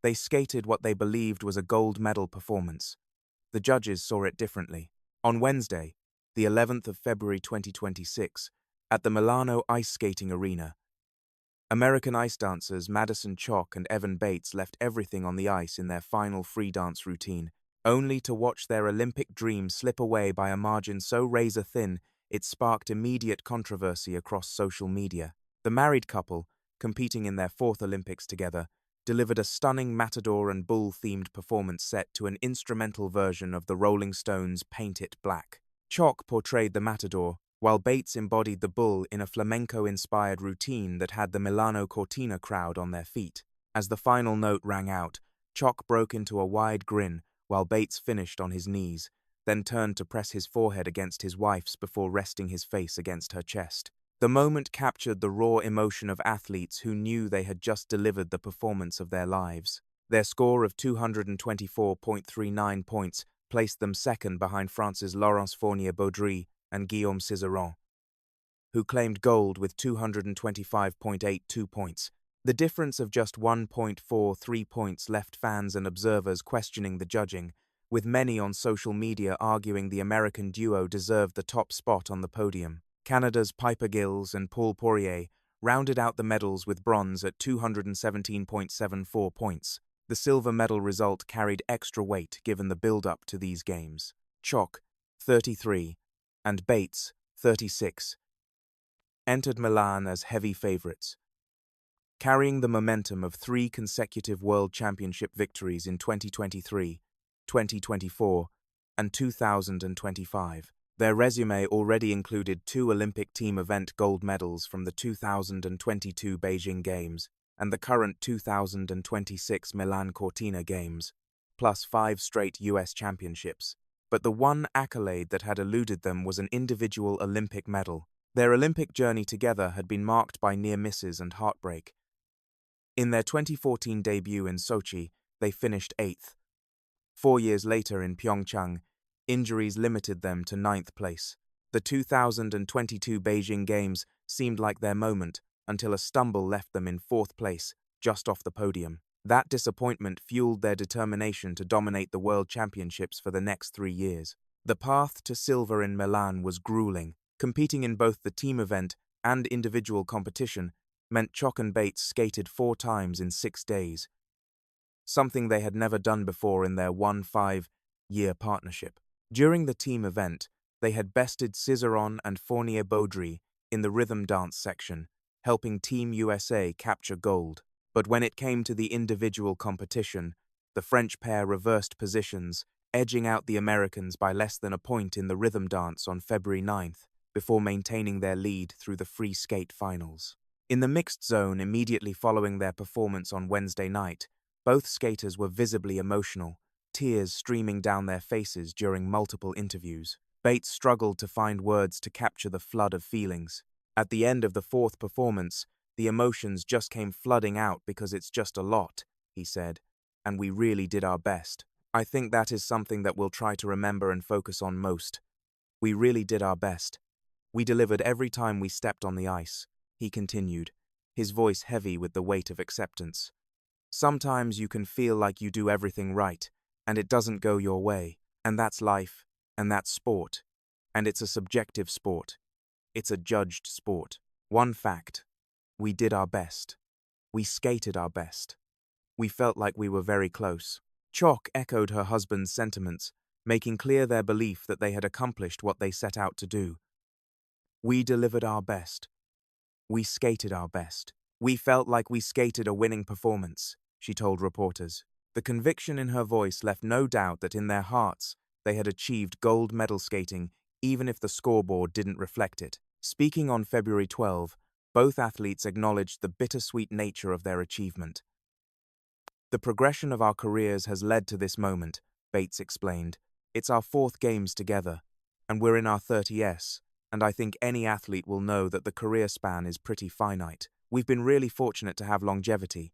They skated what they believed was a gold medal performance. The judges saw it differently. On Wednesday, the 11th of February 2026, at the Milano ice skating arena, American ice dancers Madison Chock and Evan Bates left everything on the ice in their final free dance routine, only to watch their Olympic dream slip away by a margin so razor-thin it sparked immediate controversy across social media. The married couple, competing in their fourth Olympics together, delivered a stunning matador and bull-themed performance set to an instrumental version of the Rolling Stones' Paint It Black. Chock portrayed the matador, while Bates embodied the bull in a flamenco-inspired routine that had the Milano Cortina crowd on their feet. As the final note rang out, Chock broke into a wide grin while Bates finished on his knees, then turned to press his forehead against his wife's before resting his face against her chest. The moment captured the raw emotion of athletes who knew they had just delivered the performance of their lives. Their score of 224.39 points placed them second behind France's Laurence Fournier-Baudry and Guillaume Cizeron, who claimed gold with 225.82 points. The difference of just 1.43 points left fans and observers questioning the judging, with many on social media arguing the American duo deserved the top spot on the podium. Canada's Piper Gills and Paul Poirier rounded out the medals with bronze at 217.74 points. The silver medal result carried extra weight given the build-up to these games. Chock, 33, and Bates, 36, entered Milan as heavy favourites, carrying the momentum of 3 consecutive World Championship victories in 2023, 2024, and 2025. Their resume already included 2 Olympic team event gold medals from the 2022 Beijing Games and the current 2026 Milano Cortina Games, plus 5 straight US championships. But the one accolade that had eluded them was an individual Olympic medal. Their Olympic journey together had been marked by near misses and heartbreak. In their 2014 debut in Sochi, they finished 8th. 4 years later in Pyeongchang, injuries limited them to 9th place. The 2022 Beijing Games seemed like their moment until a stumble left them in 4th place, just off the podium. That disappointment fueled their determination to dominate the World Championships for the next 3 years. The path to silver in Milan was grueling. Competing in both the team event and individual competition meant Chock and Bates skated 4 times in 6 days, something they had never done before in their 5-year partnership. During the team event, they had bested Cizeron and Fournier-Baudry in the rhythm dance section, helping Team USA capture gold. But when it came to the individual competition, the French pair reversed positions, edging out the Americans by less than a point in the rhythm dance on February 9th, before maintaining their lead through the free skate finals. In the mixed zone immediately following their performance on Wednesday night, both skaters were visibly emotional, tears streaming down their faces during multiple interviews. Bates struggled to find words to capture the flood of feelings. At the end of the 4th performance, the emotions just came flooding out because it's just a lot, he said, and we really did our best. I think that is something that we'll try to remember and focus on most. We really did our best. We delivered every time we stepped on the ice, he continued, his voice heavy with the weight of acceptance. Sometimes you can feel like you do everything right, and it doesn't go your way, and that's life, and that's sport, and it's a subjective sport. It's a judged sport. One fact, we did our best. We skated our best. We felt like we were very close. Chock echoed her husband's sentiments, making clear their belief that they had accomplished what they set out to do. We delivered our best. We skated our best. We felt like we skated a winning performance, she told reporters. The conviction in her voice left no doubt that in their hearts they had achieved gold medal skating even if the scoreboard didn't reflect it. Speaking on February 12, both athletes acknowledged the bittersweet nature of their achievement. The progression of our careers has led to this moment, Bates explained. It's our 4th games together, and we're in our 30s, and I think any athlete will know that the career span is pretty finite. We've been really fortunate to have longevity,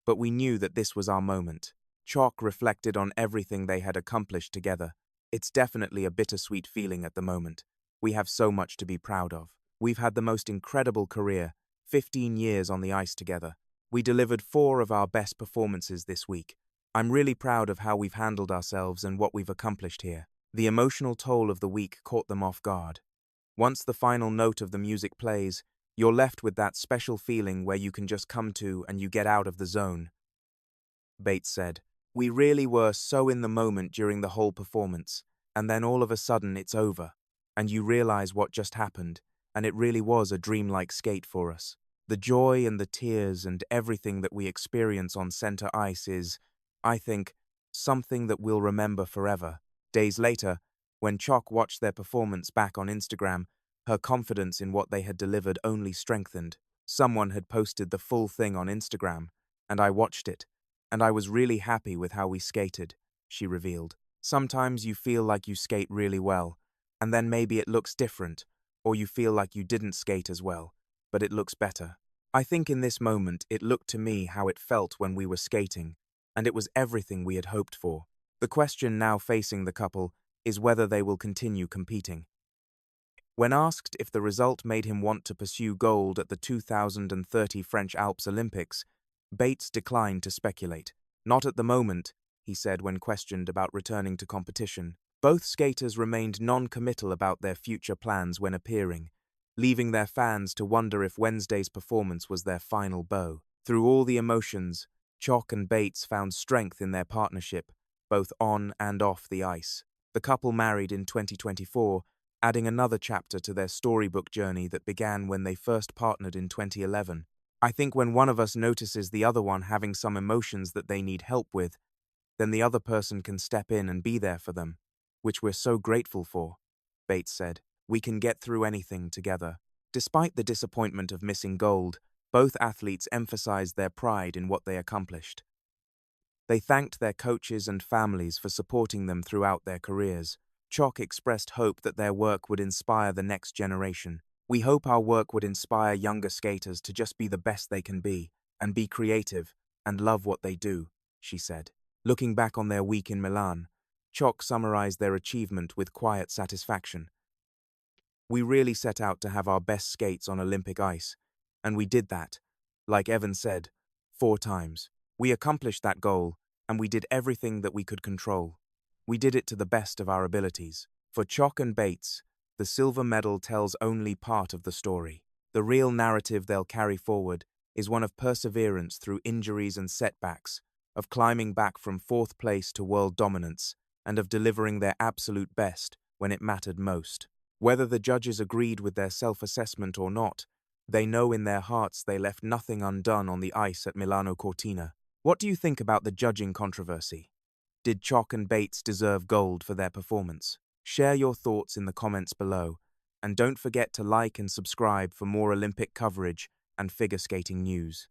but we knew that this was our moment. Chock reflected on everything they had accomplished together. It's definitely a bittersweet feeling at the moment. We have so much to be proud of. We've had the most incredible career, 15 years on the ice together. We delivered 4 of our best performances this week. I'm really proud of how we've handled ourselves and what we've accomplished here. The emotional toll of the week caught them off guard. Once the final note of the music plays, you're left with that special feeling where you can just come to and you get out of the zone. Bates said, "We really were so in the moment during the whole performance, and then all of a sudden it's over, and you realize what just happened, and it really was a dreamlike skate for us. The joy and the tears and everything that we experience on center ice is, I think, something that we'll remember forever." Days later, when Chock watched their performance back on Instagram, her confidence in what they had delivered only strengthened. Someone had posted the full thing on Instagram, and I watched it, and I was really happy with how we skated, she revealed. Sometimes you feel like you skate really well, and then maybe it looks different, or you feel like you didn't skate as well, but it looks better. I think in this moment it looked to me how it felt when we were skating, and it was everything we had hoped for. The question now facing the couple is whether they will continue competing. When asked if the result made him want to pursue gold at the 2030 French Alps Olympics, Bates declined to speculate. "Not at the moment," he said when questioned about returning to competition. Both skaters remained non-committal about their future plans when appearing, leaving their fans to wonder if Wednesday's performance was their final bow. Through all the emotions, Chock and Bates found strength in their partnership, both on and off the ice. The couple married in 2024, adding another chapter to their storybook journey that began when they first partnered in 2011. I think when one of us notices the other one having some emotions that they need help with, then the other person can step in and be there for them, which we're so grateful for," Bates said. "We can get through anything together." Despite the disappointment of missing gold, both athletes emphasized their pride in what they accomplished. They thanked their coaches and families for supporting them throughout their careers. Chock expressed hope that their work would inspire the next generation. "We hope our work would inspire younger skaters to just be the best they can be, and be creative, and love what they do," she said. Looking back on their week in Milan, Chock summarized their achievement with quiet satisfaction. "We really set out to have our best skates on Olympic ice, and we did that, like Evan said, 4 times. We accomplished that goal, and we did everything that we could control. We did it to the best of our abilities." For Chock and Bates, the silver medal tells only part of the story. The real narrative they'll carry forward is one of perseverance through injuries and setbacks, of climbing back from 4th place to world dominance, and of delivering their absolute best when it mattered most. Whether the judges agreed with their self-assessment or not, they know in their hearts they left nothing undone on the ice at Milano Cortina. What do you think about the judging controversy? Did Chock and Bates deserve gold for their performance? Share your thoughts in the comments below, and don't forget to like and subscribe for more Olympic coverage and figure skating news.